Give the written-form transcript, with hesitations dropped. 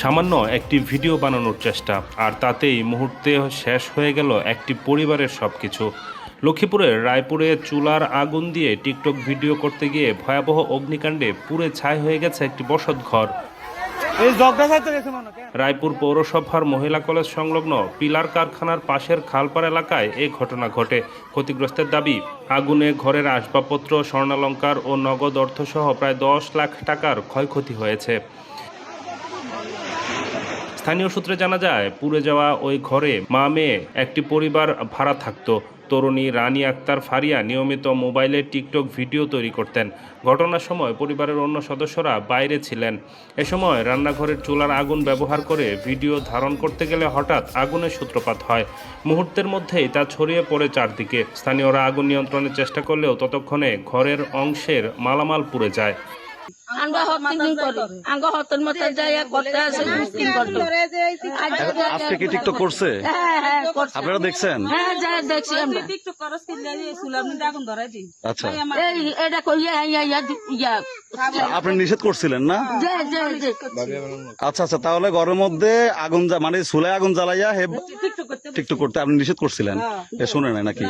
সামান্য একটি ভিডিও বানানোর চেষ্টা, আর তাতেই মুহূর্তে শেষ হয়ে গেল একটি পরিবারের সবকিছু। লক্ষ্মীপুরের রায়পুরে চুলার আগুন দিয়ে টিকটক ভিডিও করতে গিয়ে ভয়াবহ অগ্নিকাণ্ডে পুড়ে ছাই হয়ে গেছে একটি বসতঘর। রায়পুর পৌরসভার মহিলা কলেজ সংলগ্ন পিলার কারখানার পাশের খালপাড় এলাকায় এই ঘটনা ঘটে। ক্ষতিগ্রস্তের দাবি, আগুনে ঘরের আসবাবপত্র, স্বর্ণালংকার ও নগদ অর্থসহ প্রায় 10 লাখ টাকার ক্ষয়ক্ষতি হয়েছে। স্থানীয় সূত্রে জানা যায়, পুড়ে যাওয়া ওই ঘরে মা মেয়ে একটি পরিবার ভাড়া থাকত। তরুণী রানী আক্তার ফারিয়া নিয়মিত মোবাইলে টিকটক ভিডিও তৈরি করতেন। ঘটনার সময় পরিবারের অন্য সদস্যরা বাইরে ছিলেন। এ সময় রান্নাঘরের চুলার আগুন ব্যবহার করে ভিডিও ধারণ করতে গেলে হঠাৎ আগুনের সূত্রপাত হয়। মুহূর্তের মধ্যেই তা ছড়িয়ে পড়ে চারদিকে। স্থানীয়রা আগুন নিয়ন্ত্রণের চেষ্টা করলেও ততক্ষণে ঘরের অংশের মালামাল পুড়ে যায়। আজকে কি টিকটক করছে? আপনারা দেখছেন? আচ্ছা, আপনি নিষেধ করছিলেন না? আচ্ছা আচ্ছা, তাহলে ঘরের মধ্যে আগুন মানে চুলায় আগুন জ্বালাইয়া টিকটক করতে আপনি নিষেধ করছিলেন, শুনে নাই নাকি?